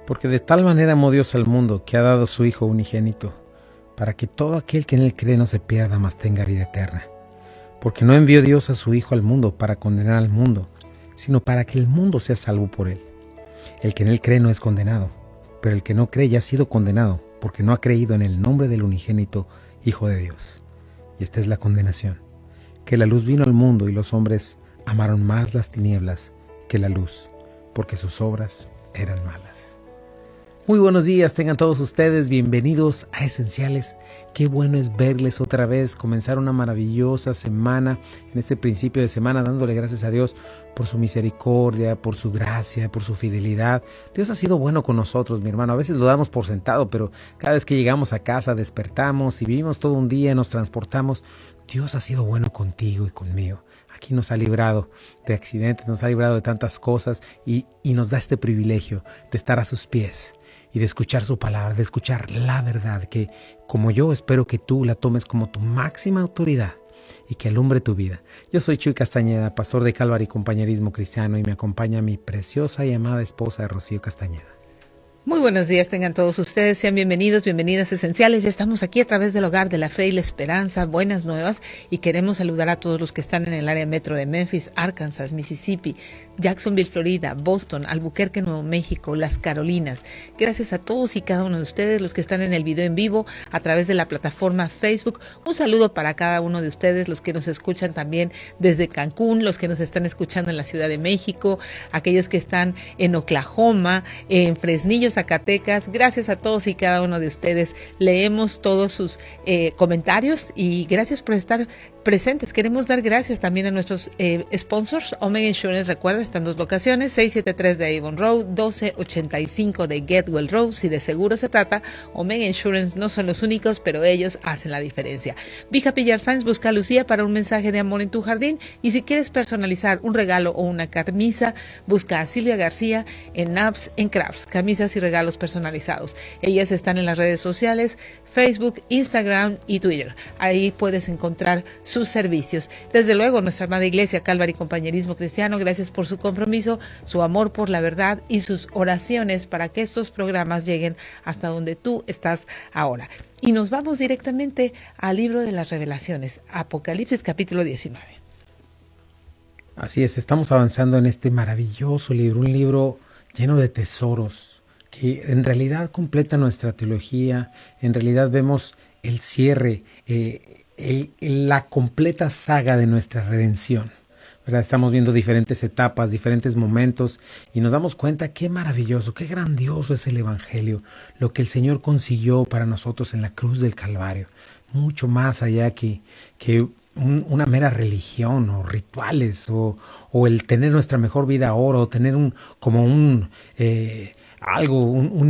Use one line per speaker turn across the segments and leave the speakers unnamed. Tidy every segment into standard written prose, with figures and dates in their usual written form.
Porque de tal manera amó Dios al mundo, que ha dado su Hijo unigénito, para que todo aquel que en él cree no se pierda, mas tenga vida eterna. Porque no envió Dios a su Hijo al mundo para condenar al mundo, sino para que el mundo sea salvo por él. El que en él cree no es condenado, pero el que no cree ya ha sido condenado, porque no ha creído en el nombre del unigénito Hijo de Dios. Y esta es la condenación, que la luz vino al mundo y los hombres amaron más las tinieblas que la luz, porque sus obras eran malas. Muy buenos días, tengan todos ustedes bienvenidos a Esenciales. Qué bueno es verles otra vez, comenzar una maravillosa semana en este principio de semana, dándole gracias a Dios por su misericordia, por su gracia, por su fidelidad. Dios ha sido bueno con nosotros, mi hermano. A veces lo damos por sentado, pero cada vez que llegamos a casa, despertamos y vivimos todo un día, nos transportamos. Dios ha sido bueno contigo y conmigo. Aquí nos ha librado de accidentes, nos ha librado de tantas cosas y nos da este privilegio de estar a sus pies y de escuchar su palabra, de escuchar la verdad, que como yo espero que tú la tomes como tu máxima autoridad y que alumbre tu vida. Yo soy Chuy Castañeda, pastor de Calvary Compañerismo Cristiano, y me acompaña mi preciosa y amada esposa Rocío Castañeda.
Muy buenos días, tengan todos ustedes, sean bienvenidos, bienvenidas Esenciales. Ya estamos aquí a través del Hogar de la Fe y la Esperanza, buenas nuevas, y queremos saludar a todos los que están en el área metro de Memphis, Arkansas, Mississippi, Jacksonville, Florida, Boston, Albuquerque, Nuevo México, Las Carolinas. Gracias a todos y cada uno de ustedes, los que están en el video en vivo a través de la plataforma Facebook. Un saludo para cada uno de ustedes, los que nos escuchan también desde Cancún, los que nos están escuchando en la Ciudad de México, aquellos que están en Oklahoma, en Fresnillo, Zacatecas. Gracias a todos y cada uno de ustedes. Leemos todos sus comentarios y gracias por estar presentes. Queremos dar gracias también a nuestros sponsors. Omega Insurance, recuerda, están en dos locaciones, 673 de Avon Road, 1285 de Getwell Road. Si de seguro se trata, Omega Insurance no son los únicos, pero ellos hacen la diferencia. Be Happy Yard Signs, busca a Lucía para un mensaje de amor en tu jardín, y si quieres personalizar un regalo o una camisa, busca a Silvia García en Nabs and Crafts, camisas y regalos personalizados. Ellas están en las redes sociales, Facebook, Instagram y Twitter. Ahí puedes encontrar sus servicios. Desde luego, nuestra amada iglesia Calvary Compañerismo Cristiano, gracias por su compromiso, su amor por la verdad y sus oraciones para que estos programas lleguen hasta donde tú estás ahora. Y nos vamos directamente al libro de las Revelaciones, Apocalipsis capítulo 19.
Así es, estamos avanzando en este maravilloso libro, un libro lleno de tesoros, que en realidad completa nuestra teología. En realidad vemos el cierre, la completa saga de nuestra redención, ¿verdad? Estamos viendo diferentes etapas, diferentes momentos, y nos damos cuenta qué maravilloso, qué grandioso es el Evangelio, lo que el Señor consiguió para nosotros en la cruz del Calvario, mucho más allá que una mera religión o rituales o el tener nuestra mejor vida ahora, o tener un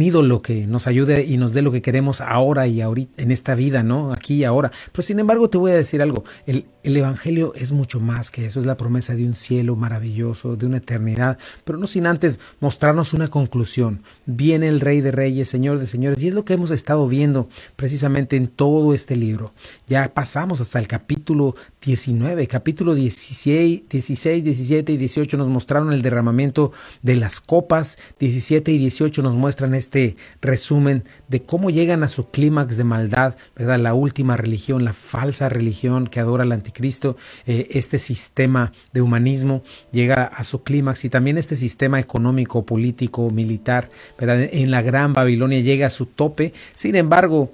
ídolo que nos ayude y nos dé lo que queremos ahora y ahorita en esta vida, ¿no? Aquí y ahora. Pero sin embargo te voy a decir algo, el Evangelio es mucho más que eso, es la promesa de un cielo maravilloso, de una eternidad, pero no sin antes mostrarnos una conclusión. Viene el Rey de Reyes, Señor de Señores, y es lo que hemos estado viendo precisamente en todo este libro. Ya pasamos hasta el capítulo 19, capítulo 16, 17 y 18 nos mostraron el derramamiento de las copas, 17 y 18 nos muestran este resumen de cómo llegan a su clímax de maldad, ¿verdad? La última religión, la falsa religión que adora al anticristo, este sistema de humanismo llega a su clímax, y también este sistema económico, político, militar, ¿verdad? En la Gran Babilonia llega a su tope. Sin embargo,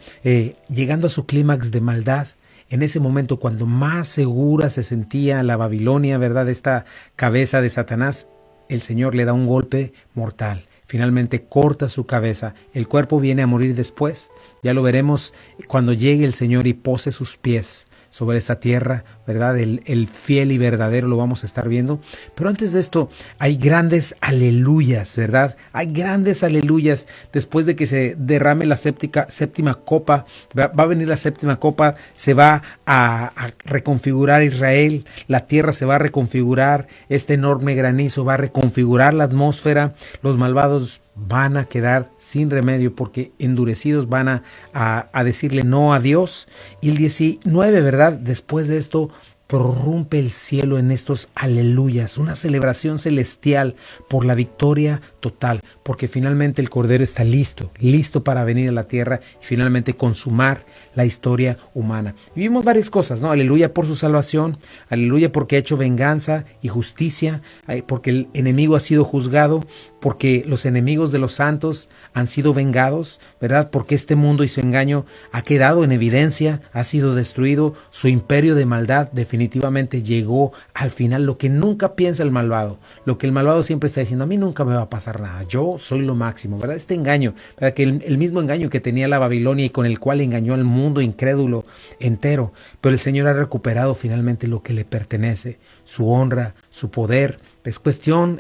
llegando a su clímax de maldad, en ese momento cuando más segura se sentía la Babilonia, ¿verdad? Esta cabeza de Satanás, el Señor le da un golpe mortal. Finalmente corta su cabeza. El cuerpo viene a morir después. Ya lo veremos cuando llegue el Señor y pose sus pies sobre esta tierra, ¿verdad? El fiel y verdadero lo vamos a estar viendo. Pero antes de esto hay grandes aleluyas, ¿verdad? Hay grandes aleluyas después de que se derrame la séptima copa. Va a venir la séptima copa, se va a reconfigurar Israel, la tierra se va a reconfigurar, este enorme granizo va a reconfigurar la atmósfera, los malvados van a quedar sin remedio porque endurecidos van a decirle no a Dios. Y el 19, ¿verdad? Después de esto prorrumpe el cielo en estos aleluyas, una celebración celestial por la victoria total, porque finalmente el Cordero está listo para venir a la tierra y finalmente consumar la historia humana. Y vimos varias cosas, ¿no? Aleluya por su salvación, aleluya porque ha hecho venganza y justicia, porque el enemigo ha sido juzgado, porque los enemigos de los santos han sido vengados, ¿verdad? Porque este mundo y su engaño ha quedado en evidencia, ha sido destruido, su imperio de maldad definitivamente llegó al final. Lo que nunca piensa el malvado, lo que el malvado siempre está diciendo, a mí nunca me va a pasar nada, yo soy lo máximo, ¿verdad? Este engaño, ¿verdad? Que el mismo engaño que tenía la Babilonia y con el cual engañó al mundo incrédulo entero, pero el Señor ha recuperado finalmente lo que le pertenece, su honra, su poder. Es cuestión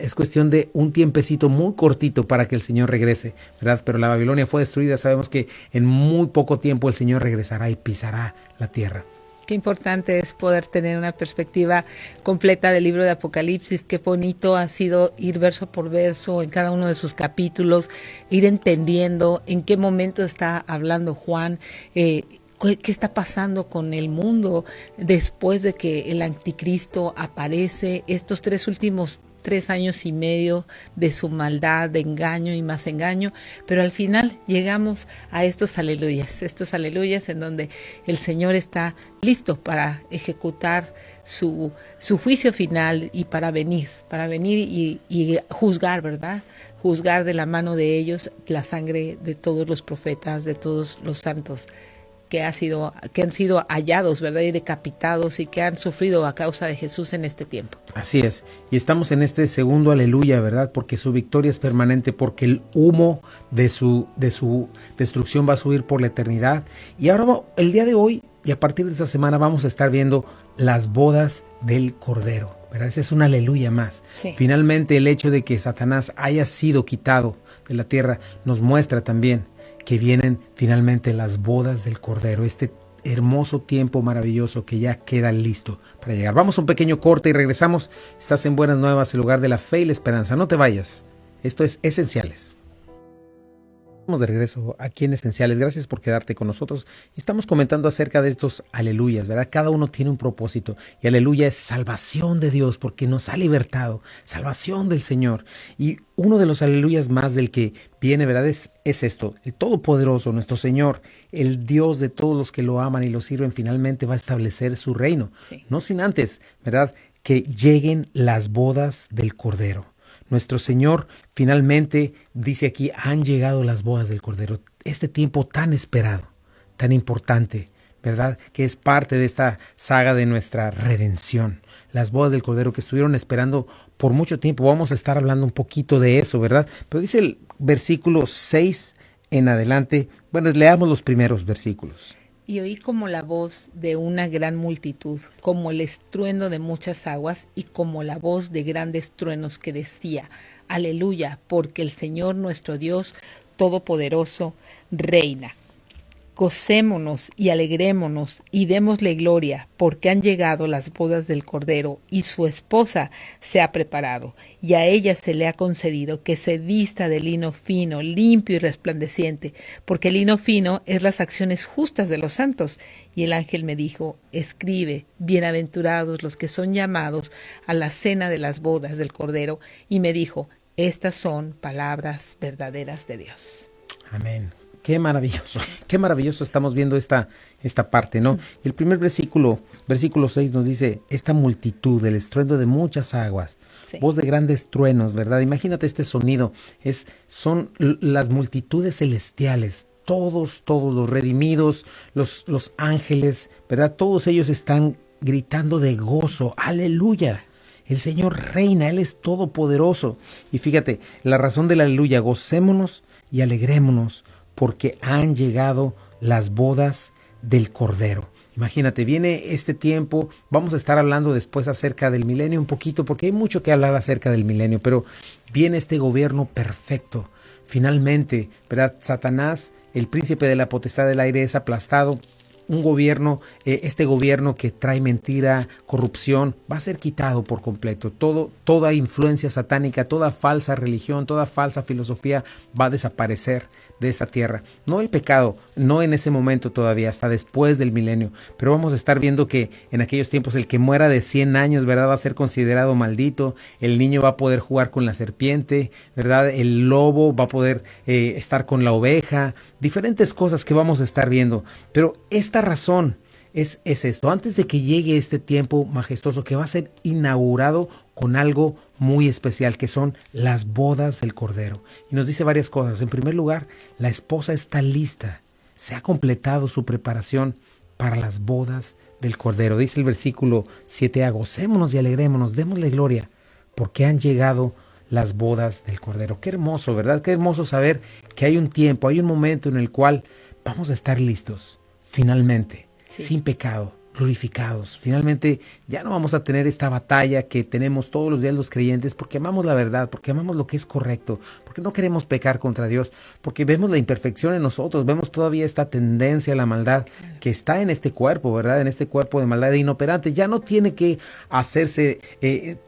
de un tiempecito muy cortito para que el Señor regrese, ¿verdad? Pero la Babilonia fue destruida, sabemos que en muy poco tiempo el Señor regresará y pisará la tierra.
Qué importante es poder tener una perspectiva completa del libro de Apocalipsis. Qué bonito ha sido ir verso por verso en cada uno de sus capítulos, ir entendiendo en qué momento está hablando Juan, qué está pasando con el mundo después de que el anticristo aparece, estos 3 años y medio de su maldad, de engaño y más engaño, pero al final llegamos a estos aleluyas en donde el Señor está listo para ejecutar su juicio final y para venir y juzgar, ¿verdad? Juzgar de la mano de ellos la sangre de todos los profetas, de todos los santos que han sido hallados, ¿verdad? Y decapitados y que han sufrido a causa de Jesús en este tiempo.
Así es. Y estamos en este segundo aleluya, ¿verdad? Porque su victoria es permanente, porque el humo de su destrucción va a subir por la eternidad. Y ahora, el día de hoy y a partir de esta semana vamos a estar viendo las bodas del Cordero, ¿verdad? Ese es un aleluya más. Sí. Finalmente, el hecho de que Satanás haya sido quitado de la tierra nos muestra también que vienen finalmente las bodas del Cordero, este hermoso tiempo maravilloso que ya queda listo para llegar. Vamos a un pequeño corte y regresamos. Estás en Buenas Nuevas, el lugar de la fe y la esperanza. No te vayas. Esto es Esenciales. Estamos de regreso aquí en Esenciales. Gracias por quedarte con nosotros. Estamos comentando acerca de estos aleluyas, ¿verdad? Cada uno tiene un propósito y aleluya es salvación de Dios porque nos ha libertado, salvación del Señor. Y uno de los aleluyas más del que viene, ¿verdad? Es esto, el Todopoderoso, nuestro Señor, el Dios de todos los que lo aman y lo sirven, finalmente va a establecer su reino. Sí. No sin antes, ¿verdad? Que lleguen las bodas del Cordero. Nuestro Señor finalmente dice aquí, han llegado las bodas del Cordero. Este tiempo tan esperado, tan importante, ¿verdad? Que es parte de esta saga de nuestra redención. Las bodas del Cordero que estuvieron esperando por mucho tiempo. Vamos a estar hablando un poquito de eso, ¿verdad? Pero dice el versículo 6 en adelante. Bueno, leamos los primeros versículos.
Y oí como la voz de una gran multitud, como el estruendo de muchas aguas y como la voz de grandes truenos que decía, aleluya, porque el Señor nuestro Dios Todopoderoso reina. Gocémonos y alegrémonos y démosle gloria, porque han llegado las bodas del Cordero y su esposa se ha preparado, y a ella se le ha concedido que se vista de lino fino, limpio y resplandeciente, porque el lino fino es las acciones justas de los santos. Y el ángel me dijo, escribe, bienaventurados los que son llamados a la cena de las bodas del Cordero, y me dijo, estas son palabras verdaderas de Dios.
Amén. Qué maravilloso estamos viendo esta parte, ¿no? Y el primer versículo 6 nos dice, esta multitud, el estruendo de muchas aguas, sí. Voz de grandes truenos, ¿verdad? Imagínate este sonido, son las multitudes celestiales, todos los redimidos, los ángeles, ¿verdad? Todos ellos están gritando de gozo, aleluya. El Señor reina, Él es todopoderoso. Y fíjate, la razón del aleluya, gocémonos y alegrémonos, porque han llegado las bodas del Cordero. Imagínate, viene este tiempo, vamos a estar hablando después acerca del milenio un poquito, porque hay mucho que hablar acerca del milenio, pero viene este gobierno perfecto. Finalmente, ¿verdad? Satanás, el príncipe de la potestad del aire, es aplastado un gobierno, este gobierno que trae mentira, corrupción, va a ser quitado por completo. Toda influencia satánica, toda falsa religión, toda falsa filosofía va a desaparecer de esta tierra. No el pecado, no en ese momento todavía, hasta después del milenio, pero vamos a estar viendo que en aquellos tiempos el que muera de 100 años, ¿verdad?, va a ser considerado maldito, el niño va a poder jugar con la serpiente, ¿verdad?, el lobo va a poder estar con la oveja, diferentes cosas que vamos a estar viendo, pero esta razón es esto, antes de que llegue este tiempo majestuoso que va a ser inaugurado con algo muy especial, que son las bodas del Cordero. Y nos dice varias cosas. En primer lugar, la esposa está lista, se ha completado su preparación para las bodas del Cordero. Dice el versículo 7a, gocémonos y alegrémonos, démosle gloria, porque han llegado las bodas del Cordero. Qué hermoso, ¿verdad? Qué hermoso saber que hay un tiempo, hay un momento en el cual vamos a estar listos, finalmente, sin pecado, glorificados. Finalmente ya no vamos a tener esta batalla que tenemos todos los días los creyentes, porque amamos la verdad, porque amamos lo que es correcto, porque no queremos pecar contra Dios, porque vemos la imperfección en nosotros, vemos todavía esta tendencia a la maldad que está en este cuerpo, ¿verdad? En este cuerpo de maldad inoperante. Ya no tiene que hacerse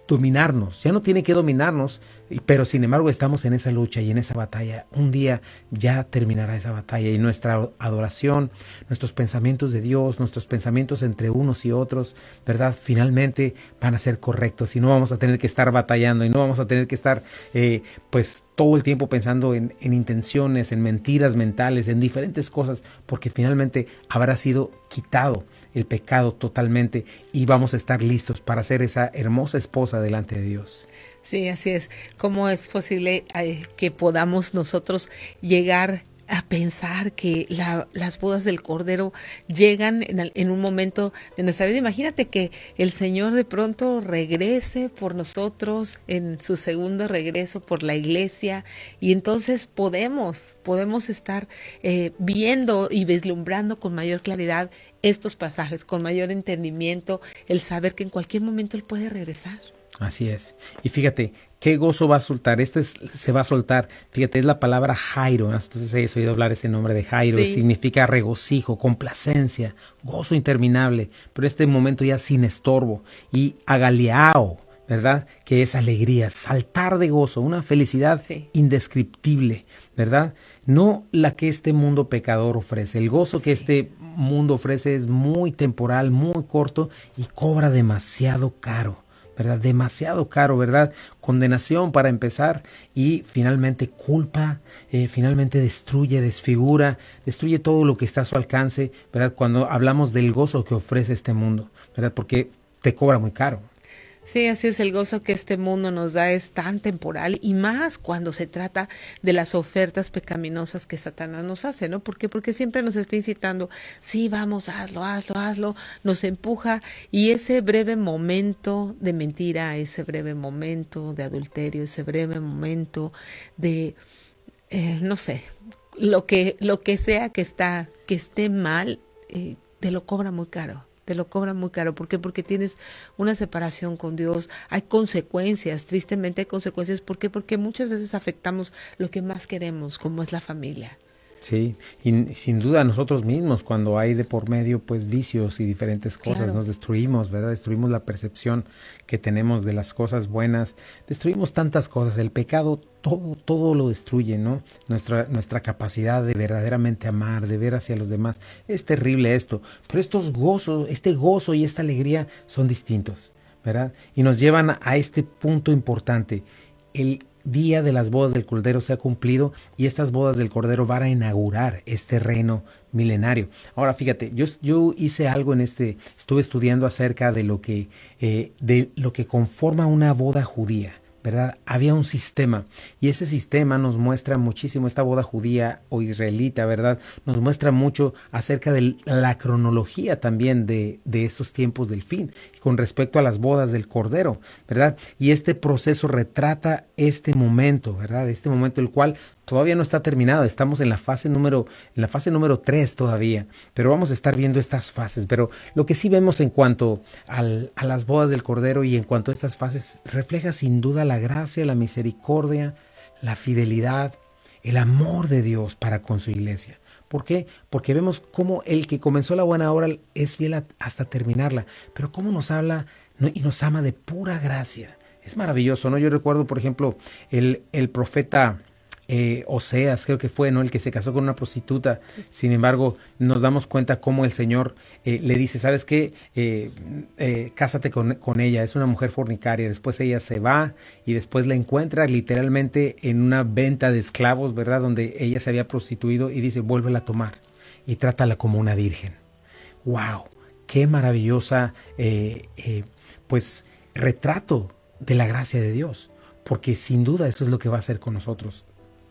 dominarnos, ya no tiene que dominarnos, pero sin embargo estamos en esa lucha y en esa batalla. Un día ya terminará esa batalla y nuestra adoración, nuestros pensamientos de Dios, nuestros pensamientos entre unos y otros, ¿verdad?, finalmente van a ser correctos y no vamos a tener que estar batallando y no vamos a tener que estar pues todo el tiempo pensando en intenciones, en mentiras mentales, en diferentes cosas, porque finalmente habrá sido quitado el pecado totalmente y vamos a estar listos para ser esa hermosa esposa delante de Dios.
Sí, así es. ¿Cómo es posible que podamos nosotros llegar a pensar que las bodas del Cordero llegan en un momento de nuestra vida? Imagínate que el Señor de pronto regrese por nosotros en su segundo regreso por la iglesia, y entonces podemos estar viendo y vislumbrando con mayor claridad estos pasajes, con mayor entendimiento, el saber que en cualquier momento Él puede regresar.
Así es. Y fíjate, qué gozo va a soltar. Se va a soltar. Fíjate, es la palabra Jairo. Entonces he oído hablar ese nombre de Jairo. Sí. Significa regocijo, complacencia, gozo interminable. Pero este momento ya sin estorbo. Y agaleao, ¿verdad?, que es alegría, saltar de gozo, una felicidad indescriptible, ¿verdad? No la que este mundo pecador ofrece. El gozo que este mundo ofrece es muy temporal, muy corto y cobra demasiado caro, ¿verdad? Demasiado caro, ¿verdad? Condenación para empezar y finalmente culpa, finalmente destruye, desfigura, destruye todo lo que está a su alcance, ¿verdad? Cuando hablamos del gozo que ofrece este mundo, ¿verdad? Porque te cobra muy caro.
Sí, así es, el gozo que este mundo nos da es tan temporal, y más cuando se trata de las ofertas pecaminosas que Satanás nos hace, ¿no? ¿Por qué? Porque siempre nos está incitando, sí, vamos, hazlo, nos empuja, y ese breve momento de mentira, ese breve momento de adulterio, ese breve momento de, no sé, lo que sea que esté mal, te lo cobra muy caro. Te lo cobran muy caro. ¿Por qué? Porque tienes una separación con Dios. Hay consecuencias, tristemente hay consecuencias. ¿Por qué? Porque muchas veces afectamos lo que más queremos, como es la familia.
Sí, y sin duda nosotros mismos, cuando hay de por medio pues vicios y diferentes cosas, nos destruimos, ¿verdad? Destruimos la percepción que tenemos de las cosas buenas, destruimos tantas cosas. El pecado todo lo destruye, ¿no? Nuestra capacidad de verdaderamente amar, de ver hacia los demás. Es terrible esto, pero este gozo y esta alegría son distintos, ¿verdad? Y nos llevan a este punto importante. El día de las bodas del Cordero se ha cumplido y estas bodas del Cordero van a inaugurar este reino milenario. Ahora fíjate, yo hice algo estuve estudiando acerca de lo que conforma una boda judía, ¿verdad? Había un sistema y ese sistema nos muestra muchísimo, esta boda judía o israelita, ¿verdad? Nos muestra mucho acerca de la cronología también de estos tiempos del fin con respecto a las bodas del Cordero, ¿verdad? Y este proceso retrata este momento, ¿verdad? Este momento el cual todavía no está terminado, estamos en la fase número 3 todavía, pero vamos a estar viendo estas fases. Pero lo que sí vemos en cuanto a las bodas del Cordero y en cuanto a estas fases, refleja sin duda la gracia, la misericordia, la fidelidad, el amor de Dios para con su iglesia. ¿Por qué? Porque vemos cómo el que comenzó la buena obra es fiel hasta terminarla, pero cómo nos habla, ¿no?, y nos ama de pura gracia. Es maravilloso, ¿no? Yo recuerdo, por ejemplo, el profeta Oseas, creo que fue, ¿no?, el que se casó con una prostituta. Sí. Sin embargo, nos damos cuenta cómo el Señor le dice, ¿sabes qué? Cásate con ella, es una mujer fornicaria. Después ella se va y después la encuentra literalmente en una venta de esclavos, ¿verdad?, donde ella se había prostituido, y dice, vuélvela a tomar y trátala como una virgen. ¡Wow! ¡Qué maravillosa pues retrato de la gracia de Dios! Porque sin duda eso es lo que va a hacer con nosotros.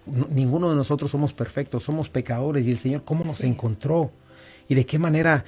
Ninguno de nosotros somos perfectos, somos pecadores, y el Señor cómo nos encontró y de qué manera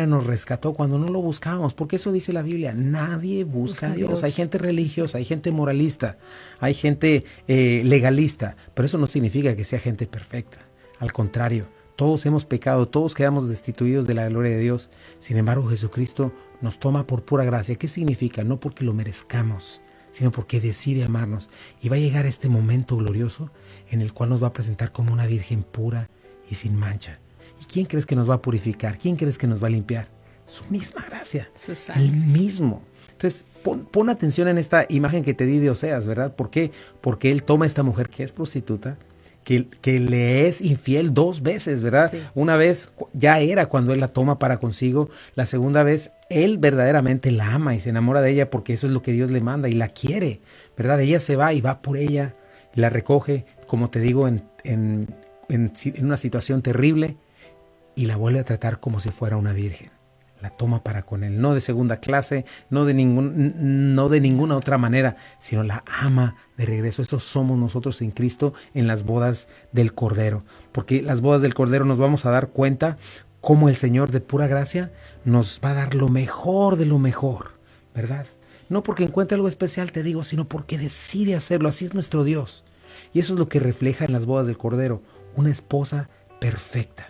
nos rescató cuando no lo buscábamos, porque eso dice la Biblia, nadie busca a Dios. Hay gente religiosa, hay gente moralista, hay gente legalista, pero eso no significa que sea gente perfecta. Al contrario, todos hemos pecado, todos quedamos destituidos de la gloria de Dios. Sin embargo, Jesucristo nos toma por pura gracia. ¿Qué significa? No porque lo merezcamos, sino porque decide amarnos. Y va a llegar este momento glorioso en el cual nos va a presentar como una virgen pura y sin mancha. ¿Y quién crees que nos va a purificar? ¿Quién crees que nos va a limpiar? Su misma gracia, el mismo. Entonces, pon atención en esta imagen que te di de Oseas, ¿verdad? ¿Por qué? Porque él toma a esta mujer que es prostituta, que le es infiel 2 veces, ¿verdad? Sí. Una vez ya era cuando él la toma para consigo. La segunda vez, él verdaderamente la ama y se enamora de ella porque eso es lo que Dios le manda y la quiere, ¿verdad? Ella se va y va por ella, la recoge, como te digo, en una situación terrible, y la vuelve a tratar como si fuera una virgen. La toma para con él, no de segunda clase, no de ninguna otra manera, sino la ama de regreso. Eso somos nosotros en Cristo en las bodas del Cordero, porque las bodas del Cordero nos vamos a dar cuenta cómo el Señor de pura gracia nos va a dar lo mejor de lo mejor, ¿verdad? No porque encuentre algo especial, te digo, sino porque decide hacerlo. Así es nuestro Dios. Y eso es lo que refleja en las bodas del Cordero, una esposa perfecta,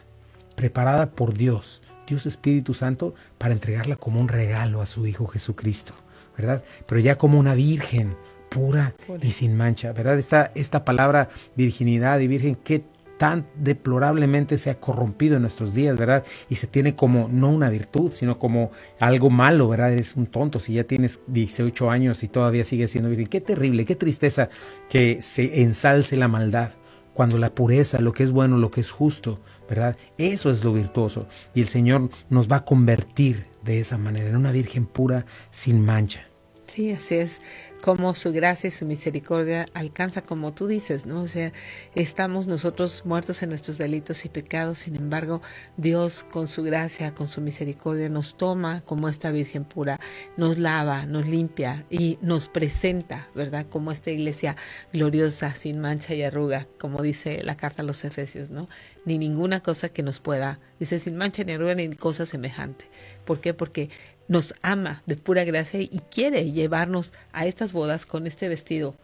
preparada por Dios Espíritu Santo, para entregarla como un regalo a su Hijo Jesucristo, ¿verdad? Pero ya como una virgen pura y sin mancha, ¿verdad? Esta palabra virginidad y virgen, que tan deplorablemente se ha corrompido en nuestros días, ¿verdad? Y se tiene como no una virtud, sino como algo malo, ¿verdad? Eres un tonto si ya tienes 18 años y todavía sigues siendo virgen. Qué terrible, qué tristeza que se ensalce la maldad, cuando la pureza, lo que es bueno, lo que es justo, ¿verdad? Eso es lo virtuoso. Y el Señor nos va a convertir de esa manera en una virgen pura sin mancha.
Sí, así es, como su gracia y su misericordia alcanza, como tú dices, ¿no? O sea, estamos nosotros muertos en nuestros delitos y pecados, sin embargo, Dios con su gracia, con su misericordia, nos toma como esta virgen pura, nos lava, nos limpia y nos presenta, ¿verdad? Como esta iglesia gloriosa, sin mancha y arruga, como dice la carta a los Efesios, ¿no? Ni ninguna cosa que nos pueda, dice, sin mancha ni arruga ni cosa semejante. ¿Por qué? Porque nos ama de pura gracia y quiere llevarnos a estas bodas con este vestido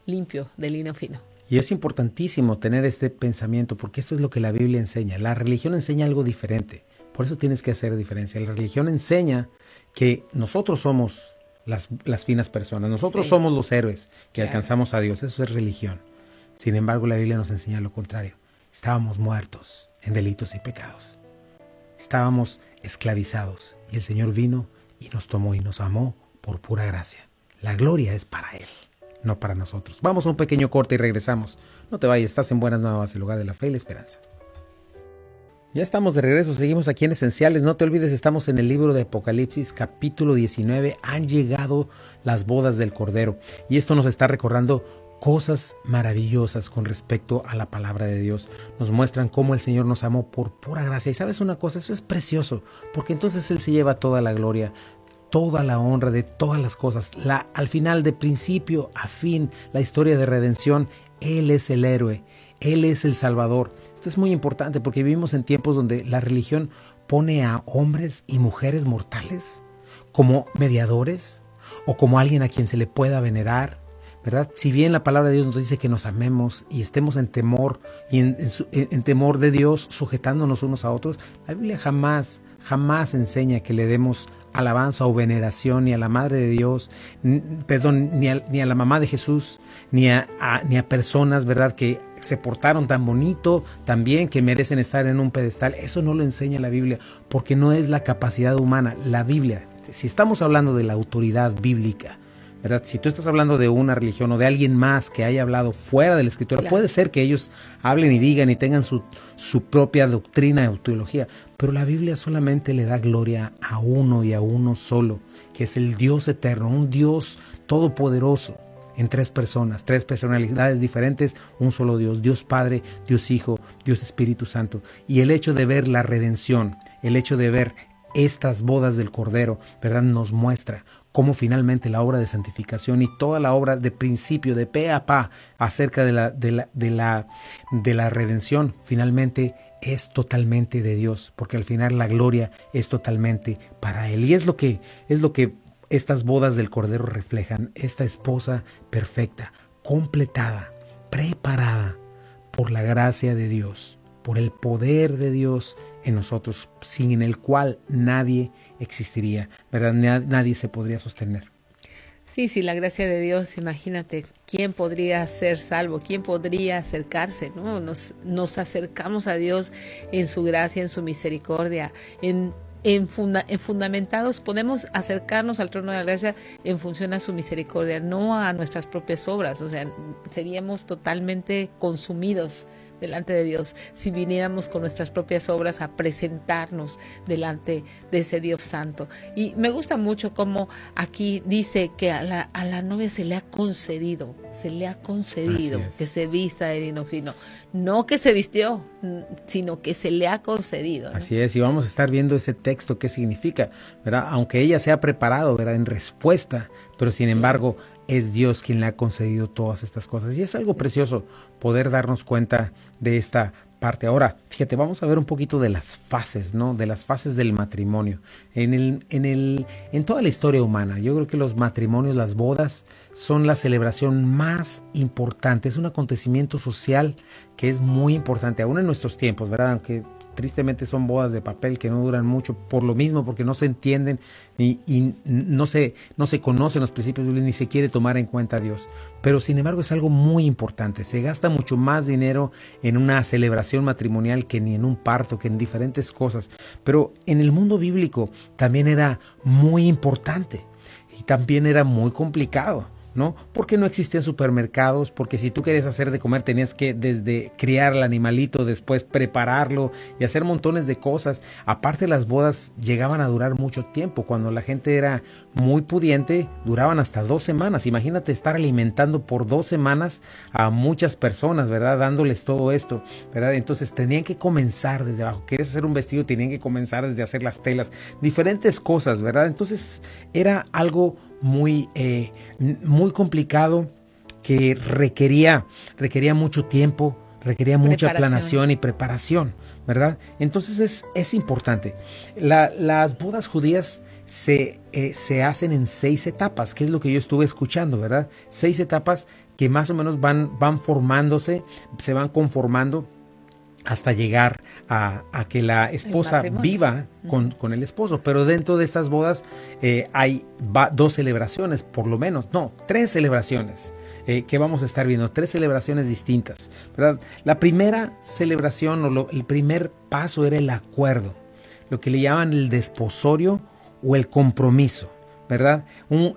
limpio de lino fino.
Y es importantísimo tener este pensamiento, porque esto es lo que la Biblia enseña. La religión enseña algo diferente, por eso tienes que hacer diferencia. La religión enseña que nosotros somos las finas personas, nosotros somos los héroes que alcanzamos a Dios. Eso es religión. Sin embargo, la Biblia nos enseña lo contrario. Estábamos muertos en delitos y pecados. Estábamos esclavizados y el Señor vino y nos tomó y nos amó por pura gracia. La gloria es para Él, no para nosotros. Vamos a un pequeño corte y regresamos. No te vayas, estás en Buenas Nuevas, el lugar de la fe y la esperanza. Ya estamos de regreso, seguimos aquí en Esenciales. No te olvides, estamos en el libro de Apocalipsis, capítulo 19. Han llegado las bodas del Cordero. Y esto nos está recordando cosas maravillosas con respecto a la palabra de Dios. Nos muestran cómo el Señor nos amó por pura gracia. Y sabes una cosa, eso es precioso, porque entonces Él se lleva toda la gloria, toda la honra de todas las cosas. Al final, de principio a fin, la historia de redención, Él es el héroe, Él es el Salvador. Esto es muy importante porque vivimos en tiempos donde la religión pone a hombres y mujeres mortales como mediadores o como alguien a quien se le pueda venerar, ¿verdad? Si bien la palabra de Dios nos dice que nos amemos y estemos en temor y en temor de Dios, sujetándonos unos a otros, la Biblia jamás enseña que le demos alabanza o veneración ni a la Madre de Dios, ni a la mamá de Jesús, ni a personas, ¿verdad?, que se portaron tan bonito, tan bien, que merecen estar en un pedestal. Eso no lo enseña la Biblia, porque no es la capacidad humana. La Biblia, si estamos hablando de la autoridad bíblica, ¿verdad? Si tú estás hablando de una religión o de alguien más que haya hablado fuera de la Escritura, claro, puede ser que ellos hablen y digan y tengan su propia doctrina o teología, pero la Biblia solamente le da gloria a uno y a uno solo, que es el Dios eterno, un Dios todopoderoso, en tres personas, tres personalidades diferentes, un solo Dios, Dios Padre, Dios Hijo, Dios Espíritu Santo. Y el hecho de ver la redención, el hecho de ver estas bodas del Cordero, ¿verdad?, nos muestra cómo finalmente la obra de santificación y toda la obra de principio, de pe a pa, acerca de la redención, finalmente es totalmente de Dios, porque al final la gloria es totalmente para Él. Y es lo que estas bodas del Cordero reflejan, esta esposa perfecta, completada, preparada por la gracia de Dios, por el poder de Dios en nosotros, sin el cual nadie existiría, ¿verdad? Nadie se podría sostener.
Sí, la gracia de Dios, imagínate, ¿quién podría ser salvo? ¿Quién podría acercarse? ¿No? Nos acercamos a Dios en su gracia, en su misericordia, fundamentados, podemos acercarnos al trono de la gracia en función a su misericordia, no a nuestras propias obras. O sea, seríamos totalmente consumidos delante de Dios si viniéramos con nuestras propias obras a presentarnos delante de ese Dios santo. Y me gusta mucho cómo aquí dice que a la novia se le ha concedido que se vista de lino fino, no que se vistió, sino que se le ha concedido, ¿no?
Así es, y vamos a estar viendo ese texto, qué significa, ¿verdad? Aunque ella se ha preparado, ¿verdad?, en respuesta, pero sin embargo es Dios quien le ha concedido todas estas cosas. Y es algo precioso poder darnos cuenta de esta parte. Ahora, fíjate, vamos a ver un poquito de las fases, ¿no? De las fases del matrimonio. En toda la historia humana, yo creo que los matrimonios, las bodas, son la celebración más importante. Es un acontecimiento social que es muy importante, aún en nuestros tiempos, ¿verdad? Aunque tristemente son bodas de papel que no duran mucho por lo mismo, porque no se entienden y no se conocen los principios bíblicos, ni se quiere tomar en cuenta a Dios. Pero sin embargo es algo muy importante. Se gasta mucho más dinero en una celebración matrimonial que ni en un parto, que en diferentes cosas. Pero en el mundo bíblico también era muy importante y también era muy complicado, ¿no? Porque no existían supermercados, porque si tú querías hacer de comer tenías que desde criar al animalito, después prepararlo y hacer montones de cosas. Aparte, las bodas llegaban a durar mucho tiempo. Cuando la gente era muy pudiente, duraban hasta 2 semanas. Imagínate estar alimentando por 2 semanas a muchas personas, ¿verdad? Dándoles todo esto, ¿verdad? Entonces tenían que comenzar desde abajo. Querías hacer un vestido, tenían que comenzar desde hacer las telas, diferentes cosas, ¿verdad? Entonces era algo muy complicado, que requería mucho tiempo, requería mucha planación y preparación, ¿verdad? Entonces es importante. Las bodas judías se hacen en 6 etapas, que es lo que yo estuve escuchando, ¿verdad? 6 etapas que más o menos van formándose, se van conformando hasta llegar a que la esposa viva con el esposo. Pero dentro de estas bodas hay 2 celebraciones, por lo menos, 3 celebraciones que vamos a estar viendo, 3 celebraciones distintas, ¿verdad? La primera celebración el primer paso era el acuerdo, lo que le llaman el desposorio o el compromiso, ¿verdad?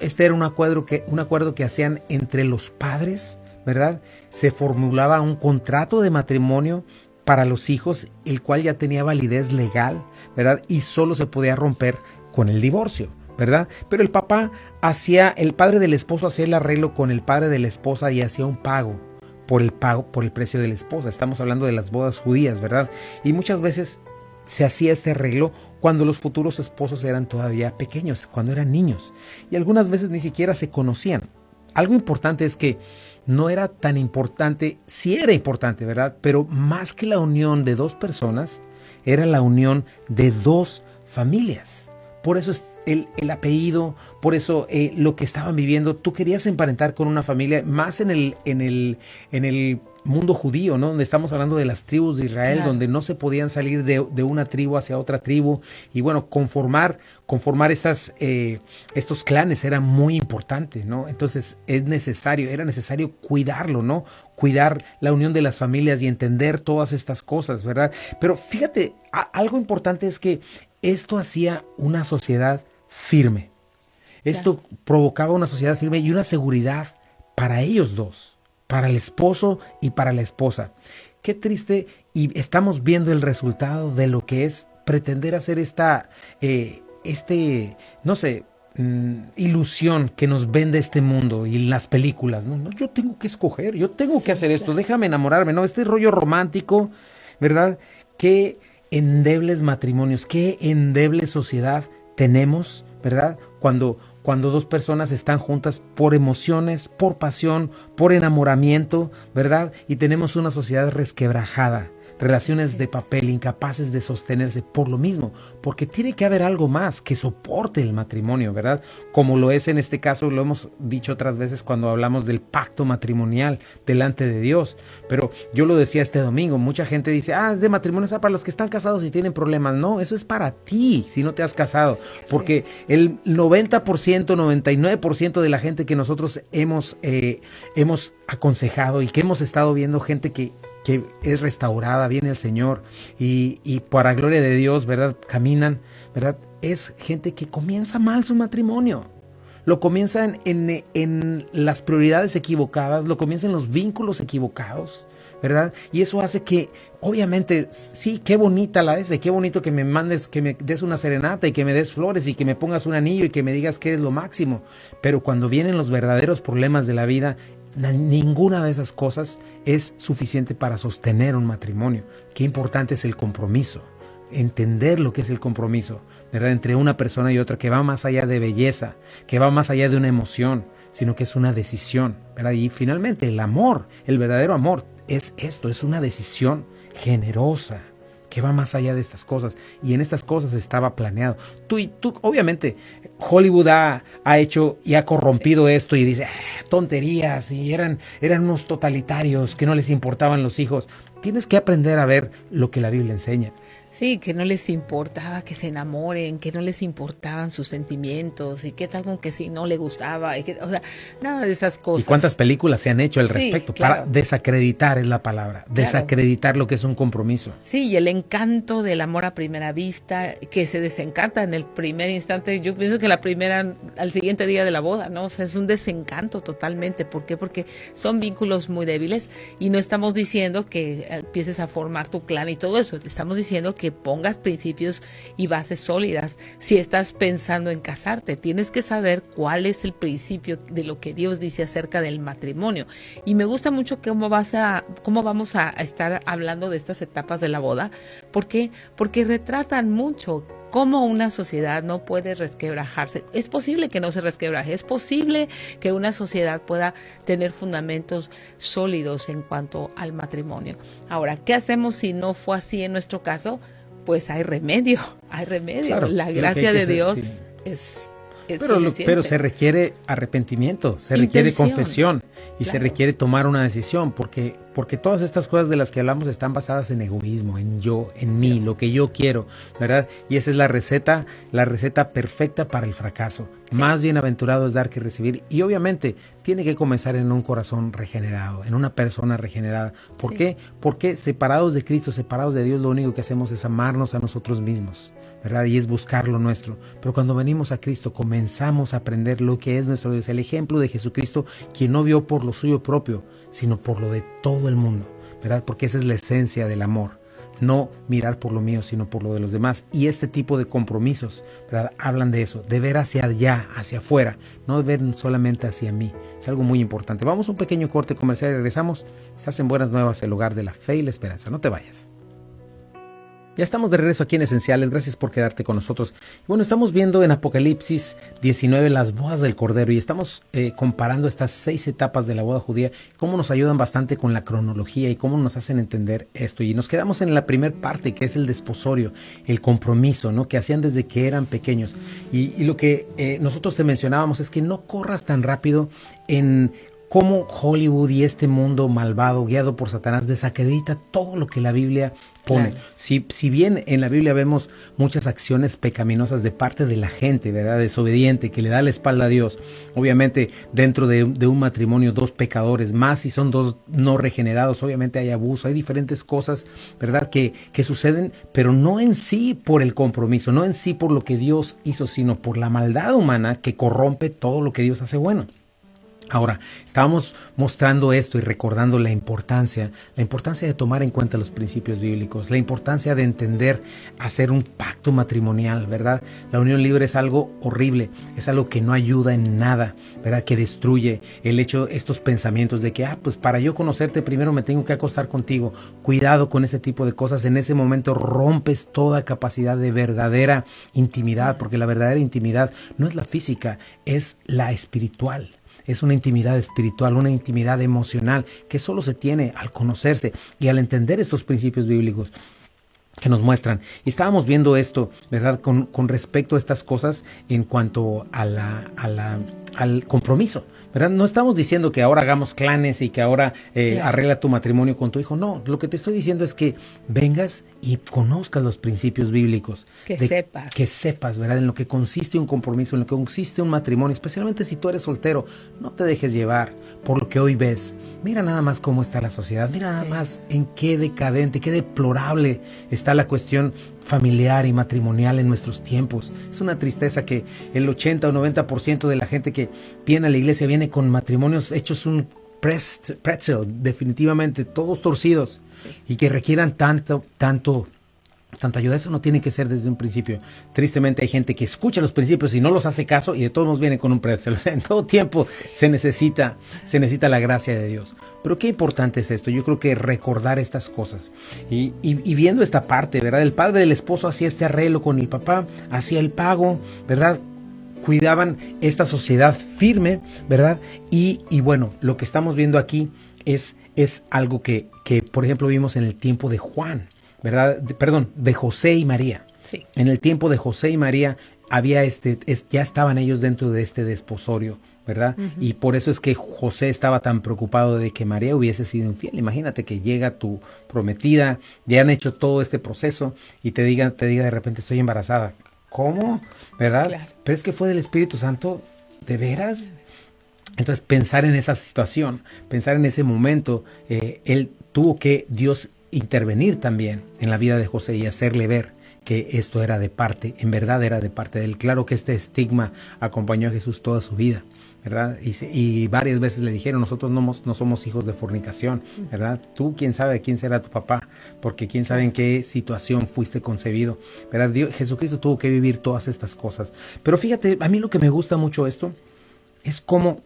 Este era un acuerdo que hacían entre los padres, ¿verdad? Se formulaba un contrato de matrimonio para los hijos, el cual ya tenía validez legal, ¿verdad? Y solo se podía romper con el divorcio, ¿verdad? Pero el padre del esposo hacía el arreglo con el padre de la esposa y hacía un pago por el precio de la esposa. Estamos hablando de las bodas judías, ¿verdad? Y muchas veces se hacía este arreglo cuando los futuros esposos eran todavía pequeños, cuando eran niños. Y algunas veces ni siquiera se conocían. Algo importante es que no era tan importante, sí era importante, ¿verdad? Pero más que la unión de 2 personas, era la unión de 2 familias. Por eso es el apellido, por eso lo que estaban viviendo. Tú querías emparentar con una familia, más en el mundo judío, ¿no? Donde estamos hablando de las tribus de Israel,
Claro.
donde no se podían salir de una tribu hacia otra tribu. Y bueno, conformar estos clanes era muy importante, ¿no? Entonces era necesario cuidarlo, ¿no? Cuidar la unión de las familias y entender todas estas cosas, ¿verdad? Pero fíjate, algo importante es que esto hacía una sociedad firme. Esto provocaba una sociedad firme y una seguridad para ellos dos, para el esposo y para la esposa. Qué triste, y estamos viendo el resultado de lo que es pretender hacer no sé, ilusión que nos vende este mundo y las películas, ¿no? No, yo tengo que escoger, yo tengo que hacer esto, déjame enamorarme, ¿no? Este rollo romántico, ¿verdad? Qué endebles matrimonios, qué endeble sociedad tenemos, ¿verdad? Cuando dos personas están juntas por emociones, por pasión, por enamoramiento, ¿verdad? Y tenemos una sociedad resquebrajada, relaciones de papel, incapaces de sostenerse por lo mismo, porque tiene que haber algo más que soporte el matrimonio, ¿verdad? Como lo es en este caso, lo hemos dicho otras veces cuando hablamos del pacto matrimonial delante de Dios, pero yo lo decía este domingo, mucha gente dice, es de matrimonio, es para los que están casados y tienen problemas. No, eso es para ti si no te has casado, porque el 90%, 99% de la gente que nosotros hemos aconsejado y que hemos estado viendo, gente que es restaurada, viene el Señor y para gloria de Dios, ¿verdad? Caminan, ¿verdad? Es gente que comienza mal su matrimonio. Lo comienzan en las prioridades equivocadas, lo comienzan en los vínculos equivocados, ¿verdad? Y eso hace que, obviamente, sí, qué bonita la qué bonito que me mandes, que me des una serenata y que me des flores y que me pongas un anillo y que me digas que eres lo máximo. Pero cuando vienen los verdaderos problemas de la vida, ninguna de esas cosas es suficiente para sostener un matrimonio. Qué importante es el compromiso, entender lo que es el compromiso, ¿verdad? Entre una persona y otra, que va más allá de belleza, que va más allá de una emoción, sino que es una decisión, ¿verdad? Y finalmente el amor, el verdadero amor es esto, es una decisión generosa, que va más allá de estas cosas, y en estas cosas estaba planeado. Tú, obviamente, Hollywood ha hecho y ha corrompido esto y dice, tonterías, y eran unos totalitarios que no les importaban los hijos. Tienes que aprender a ver lo que la Biblia enseña.
Sí, que no les importaba que se enamoren, que no les importaban sus sentimientos, y qué tal con que si no le gustaba, o sea, nada de esas cosas.
¿Y cuántas películas se han hecho al respecto?
Claro.
Para desacreditar es la palabra, desacreditar lo que es un compromiso.
Sí, y el encanto del amor a primera vista, que se desencanta en el primer instante, yo pienso que al siguiente día de la boda, ¿no? O sea, es un desencanto totalmente. ¿Por qué? Porque son vínculos muy débiles, y no estamos diciendo que empieces a formar tu clan y todo eso, estamos diciendo que pongas principios y bases sólidas. Si estás pensando en casarte, tienes que saber cuál es el principio de lo que Dios dice acerca del matrimonio. Y me gusta mucho cómo vamos a estar hablando de estas etapas de la boda. ¿Por qué? Porque retratan mucho cómo una sociedad no puede resquebrajarse. Es posible que no se resquebraje, es posible que una sociedad pueda tener fundamentos sólidos en cuanto al matrimonio. Ahora, ¿qué hacemos si no fue así en nuestro caso? Pues hay remedio. Claro, la gracia de Dios es
pero se requiere arrepentimiento, se requiere confesión y se requiere tomar una decisión, porque todas estas cosas de las que hablamos están basadas en egoísmo, en yo, en mí, lo que yo quiero, ¿verdad? Y esa es la receta perfecta para el fracaso. Más bienaventurado es dar que recibir, y obviamente tiene que comenzar en un corazón regenerado, en una persona regenerada. ¿Por qué? Porque separados de Cristo, separados de Dios, lo único que hacemos es amarnos a nosotros mismos, ¿verdad? Y es buscar lo nuestro. Pero cuando venimos a Cristo, comenzamos a aprender lo que es nuestro Dios, el ejemplo de Jesucristo, quien no vio por lo suyo propio, sino por lo de todo el mundo, ¿verdad? Porque esa es la esencia del amor. No mirar por lo mío, sino por lo de los demás. Y este tipo de compromisos, ¿verdad?, hablan de eso, de ver hacia allá, hacia afuera, no de ver solamente hacia mí. Es algo muy importante. Vamos a un pequeño corte comercial y regresamos. Estás en Buenas Nuevas, el hogar de la fe y la esperanza. No te vayas. Ya estamos de regreso aquí en Esenciales, gracias por quedarte con nosotros. Bueno, estamos viendo en Apocalipsis 19 las bodas del Cordero y estamos comparando estas 6 etapas de la boda judía, cómo nos ayudan bastante con la cronología y cómo nos hacen entender esto. Y nos quedamos en la primera parte, que es el desposorio, el compromiso, ¿no?, que hacían desde que eran pequeños. Y lo que nosotros te mencionábamos es que no corras tan rápido en cómo Hollywood y este mundo malvado, guiado por Satanás, desacredita todo lo que la Biblia pone.
Claro.
Si bien en la Biblia vemos muchas acciones pecaminosas de parte de la gente, ¿verdad? Desobediente, que le da la espalda a Dios. Obviamente, dentro de un matrimonio, dos pecadores, más si son dos no regenerados, obviamente hay abuso, hay diferentes cosas, ¿verdad? Que suceden, pero no en sí por el compromiso, no en sí por lo que Dios hizo, sino por la maldad humana que corrompe todo lo que Dios hace bueno. Ahora, estábamos mostrando esto y recordando la importancia de tomar en cuenta los principios bíblicos, la importancia de entender, hacer un pacto matrimonial, ¿verdad? La unión libre es algo horrible, es algo que no ayuda en nada, ¿verdad? Que destruye estos pensamientos de que, pues para yo conocerte primero me tengo que acostar contigo. Cuidado con ese tipo de cosas, en ese momento rompes toda capacidad de verdadera intimidad, porque la verdadera intimidad no es la física, es la espiritual. Es una intimidad espiritual, una intimidad emocional que solo se tiene al conocerse y al entender estos principios bíblicos que nos muestran. Y estábamos viendo esto, ¿verdad? Con respecto a estas cosas en cuanto al compromiso, ¿verdad? No estamos diciendo que ahora hagamos clanes y que ahora arregla tu matrimonio con tu hijo. No, lo que te estoy diciendo es que vengas y conozcas los principios bíblicos. Que sepas, ¿verdad? En lo que consiste un compromiso, en lo que consiste un matrimonio, especialmente si tú eres soltero. No te dejes llevar por lo que hoy ves. Mira nada más cómo está la sociedad, mira nada más en qué decadente, qué deplorable está la cuestión familiar y matrimonial en nuestros tiempos. Es una tristeza que el 80 o 90% de la gente que viene a la iglesia viene con matrimonios hechos un pretzel, definitivamente, todos torcidos, y que requieran tanta ayuda. Eso no tiene que ser desde un principio. Tristemente hay gente que escucha los principios y no los hace caso y de todos modos viene con un pretzel. O sea, en todo tiempo se necesita la gracia de Dios. Pero qué importante es esto. Yo creo que recordar estas cosas y viendo esta parte, ¿verdad? El padre del esposo hacía este arreglo con el papá, hacía el pago, ¿verdad? Cuidaban esta sociedad firme, ¿verdad? Y bueno, lo que estamos viendo aquí es algo que, por ejemplo, vimos en el tiempo de Juan, ¿verdad? De José y María.
Sí.
En el tiempo de José y María había ya estaban ellos dentro de este desposorio, ¿verdad? Uh-huh. Y por eso es que José estaba tan preocupado de que María hubiese sido infiel. Imagínate que llega tu prometida, ya han hecho todo este proceso y te diga de repente estoy embarazada. ¿Cómo? ¿Verdad? Claro. Pero es que fue del Espíritu Santo, ¿de veras? Entonces pensar en esa situación, pensar en ese momento, él tuvo que Dios intervenir también en la vida de José y hacerle ver que esto era de parte, en verdad era de parte de él. Claro que este estigma acompañó a Jesús toda su vida, ¿verdad? Y varias veces le dijeron, nosotros no somos hijos de fornicación, ¿verdad? Tú, quién sabe quién será tu papá, porque quién sabe en qué situación fuiste concebido, ¿verdad? Jesucristo tuvo que vivir todas estas cosas. Pero fíjate, a mí lo que me gusta mucho esto es cómo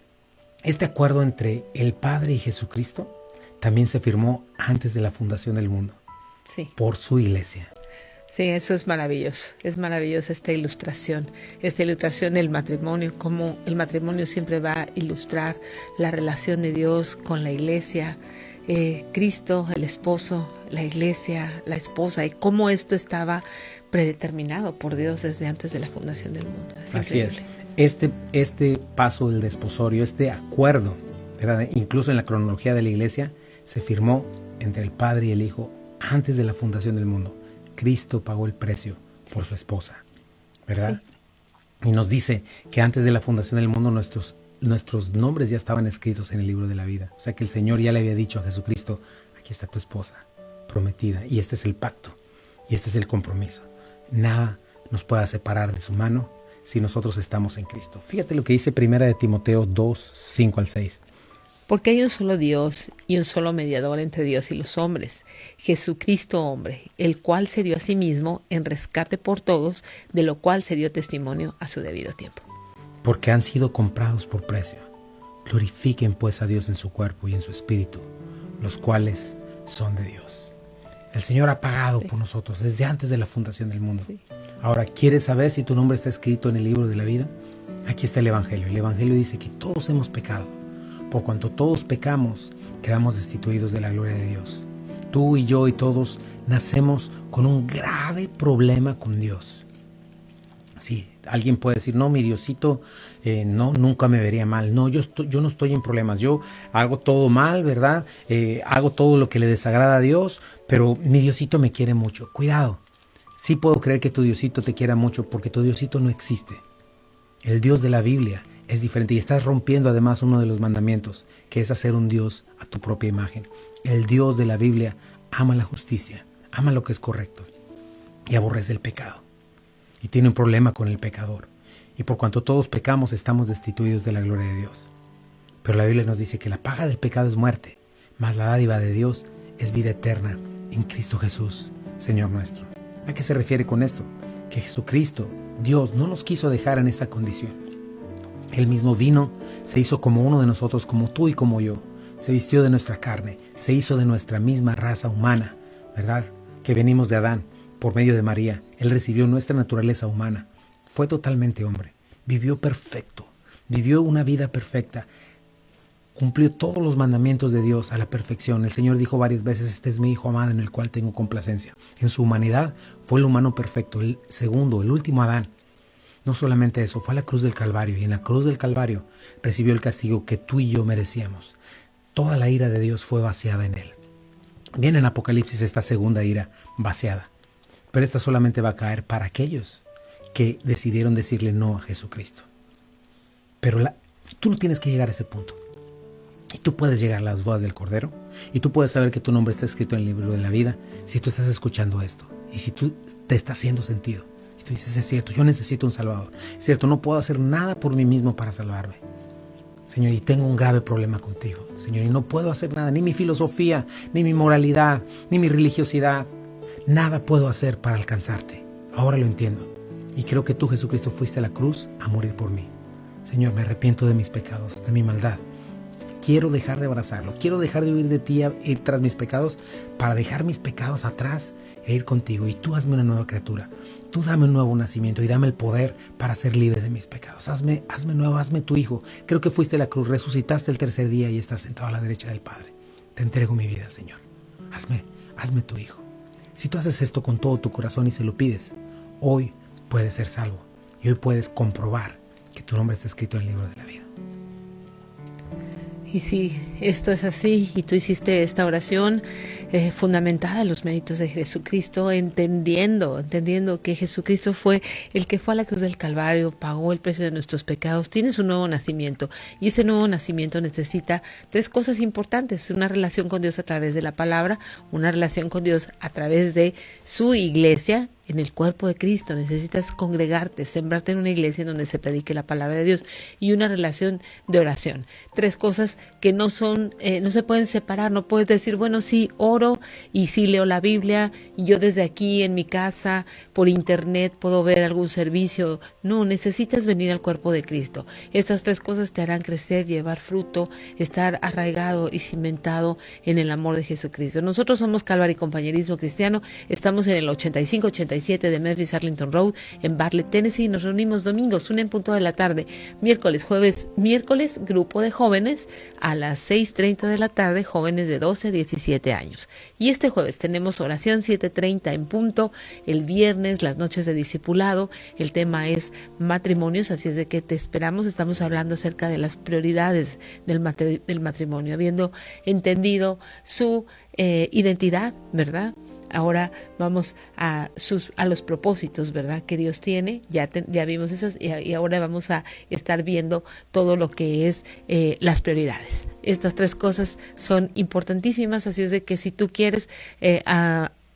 este acuerdo entre el Padre y Jesucristo también se firmó antes de la fundación del mundo, por su iglesia.
Sí, eso es maravillosa esta ilustración del matrimonio, cómo el matrimonio siempre va a ilustrar la relación de Dios con la iglesia, Cristo, el esposo, la iglesia, la esposa, y cómo esto estaba predeterminado por Dios desde antes de la fundación del mundo.
Así es, este paso del desposorio, este acuerdo, ¿verdad? Incluso en la cronología de la iglesia, se firmó entre el Padre y el Hijo antes de la fundación del mundo. Cristo pagó el precio por su esposa, ¿verdad? Sí. Y nos dice que antes de la fundación del mundo nuestros nombres ya estaban escritos en el libro de la vida. O sea que el Señor ya le había dicho a Jesucristo, aquí está tu esposa prometida, y este es el pacto, y este es el compromiso. Nada nos pueda separar de su mano si nosotros estamos en Cristo. Fíjate lo que dice 1 Timoteo 2, 5 al 6.
Porque hay un solo Dios y un solo mediador entre Dios y los hombres, Jesucristo hombre, el cual se dio a sí mismo en rescate por todos, de lo cual se dio testimonio a su debido tiempo.
Porque han sido comprados por precio. Glorifiquen pues a Dios en su cuerpo y en su espíritu, los cuales son de Dios. El Señor ha pagado por nosotros desde antes de la fundación del mundo. Sí. Ahora, ¿quieres saber si tu nombre está escrito en el libro de la vida? Aquí está el Evangelio. El Evangelio dice que todos hemos pecado. Por cuanto todos pecamos, quedamos destituidos de la gloria de Dios. Tú y yo y todos nacemos con un grave problema con Dios. Sí, alguien puede decir, no, mi Diosito, no, nunca me vería mal. No, yo no estoy en problemas. Yo hago todo mal, ¿verdad? Hago todo lo que le desagrada a Dios, pero mi Diosito me quiere mucho. Cuidado. Sí puedo creer que tu Diosito te quiera mucho porque tu Diosito no existe. El Dios de la Biblia es diferente y estás rompiendo además uno de los mandamientos, que es hacer un Dios a tu propia imagen. El Dios de la Biblia ama la justicia, ama lo que es correcto y aborrece el pecado. Y tiene un problema con el pecador. Y por cuanto todos pecamos, estamos destituidos de la gloria de Dios. Pero la Biblia nos dice que la paga del pecado es muerte, mas la dádiva de Dios es vida eterna en Cristo Jesús, Señor nuestro. ¿A qué se refiere con esto? Que Jesucristo, Dios, no nos quiso dejar en esta condición. Él mismo vino, se hizo como uno de nosotros, como tú y como yo. Se vistió de nuestra carne, se hizo de nuestra misma raza humana, ¿verdad? Que venimos de Adán. Por medio de María, Él recibió nuestra naturaleza humana. Fue totalmente hombre. Vivió perfecto. Vivió una vida perfecta. Cumplió todos los mandamientos de Dios a la perfección. El Señor dijo varias veces, este es mi Hijo amado en el cual tengo complacencia. En su humanidad fue el humano perfecto, el segundo, el último Adán. No solamente eso, fue a la cruz del Calvario y en la cruz del Calvario recibió el castigo que tú y yo merecíamos. Toda la ira de Dios fue vaciada en Él. Viene en Apocalipsis esta segunda ira vaciada. Pero esta solamente va a caer para aquellos que decidieron decirle no a Jesucristo. Pero tú no tienes que llegar a ese punto. Y tú puedes llegar a las bodas del Cordero. Y tú puedes saber que tu nombre está escrito en el libro de la vida si tú estás escuchando esto. Y si tú te está haciendo sentido. Y tú dices, es cierto, yo necesito un Salvador. Es cierto, no puedo hacer nada por mí mismo para salvarme. Señor, y tengo un grave problema contigo. Señor, y no puedo hacer nada. Ni mi filosofía, ni mi moralidad, ni mi religiosidad. Nada puedo hacer para alcanzarte. Ahora lo entiendo. Y creo que tú, Jesucristo, fuiste a la cruz a morir por mí. Señor, me arrepiento de mis pecados, de mi maldad. Quiero dejar de abrazarlo. Quiero dejar de huir de ti e ir tras mis pecados para dejar mis pecados atrás e ir contigo. Y tú hazme una nueva criatura. Tú dame un nuevo nacimiento y dame el poder para ser libre de mis pecados. Hazme nuevo, hazme tu hijo. Creo que fuiste a la cruz, resucitaste el tercer día y estás sentado a la derecha del Padre. Te entrego mi vida, Señor. Hazme tu hijo. Si tú haces esto con todo tu corazón y se lo pides, hoy puedes ser salvo y hoy puedes comprobar que tu nombre está escrito en el libro de la vida.
Y si esto es así y tú hiciste esta oración fundamentada en los méritos de Jesucristo, entendiendo que Jesucristo fue el que fue a la cruz del Calvario, pagó el precio de nuestros pecados, tienes un nuevo nacimiento y ese nuevo nacimiento necesita tres cosas importantes: una relación con Dios a través de la palabra, una relación con Dios a través de su iglesia, en el cuerpo de Cristo. Necesitas congregarte, sembrarte en una iglesia en donde se predique la palabra de Dios, y una relación de oración. Tres cosas que no se pueden separar. No puedes decir, bueno, sí oro y sí leo la Biblia y yo desde aquí en mi casa por internet puedo ver algún servicio. No, necesitas venir al cuerpo de Cristo. Estas tres cosas te harán crecer, llevar fruto, estar arraigado y cimentado en el amor de Jesucristo. Nosotros somos Calvary Compañerismo Cristiano. Estamos en el 85-87 de Memphis Arlington Road en Bartlett, Tennessee. Nos reunimos domingos, 1:00 de la tarde, miércoles, grupo de jóvenes a las 6:30 de la tarde, jóvenes de 12 a 17 años. Y este jueves tenemos oración 7:30 en punto. El viernes, las noches de discipulado. El tema es matrimonios, así es de que te esperamos. Estamos hablando acerca de las prioridades del matrimonio, habiendo entendido su identidad, ¿verdad? Ahora vamos a los propósitos, ¿verdad?, que Dios tiene. Ya vimos esos y ahora vamos a estar viendo todo lo que es las prioridades. Estas tres cosas son importantísimas, así es de que si tú quieres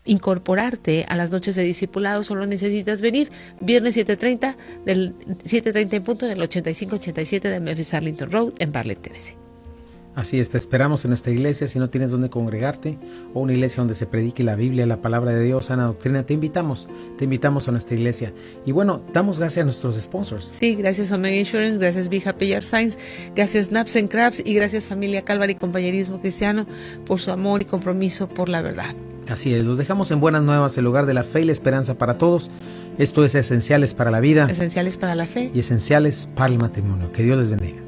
incorporarte a las noches de discipulado, solo necesitas venir viernes 7:30 en punto en el 85-87 de Memphis Arlington Road en Bartlett, Tennessee.
Así es, te esperamos en nuestra iglesia. Si no tienes donde congregarte o una iglesia donde se predique la Biblia, la palabra de Dios, sana doctrina, te invitamos a nuestra iglesia. Y bueno, damos gracias a nuestros sponsors.
Sí, gracias Omega Insurance, gracias Be Happy Yard Signs, gracias Snaps and Crabs y gracias familia Calvary Compañerismo Cristiano por su amor y compromiso por la verdad.
Así es, los dejamos en Buenas Nuevas, el hogar de la fe y la esperanza para todos. Esto es Esenciales para la Vida,
Esenciales para la Fe
y Esenciales para el Matrimonio. Que Dios les bendiga.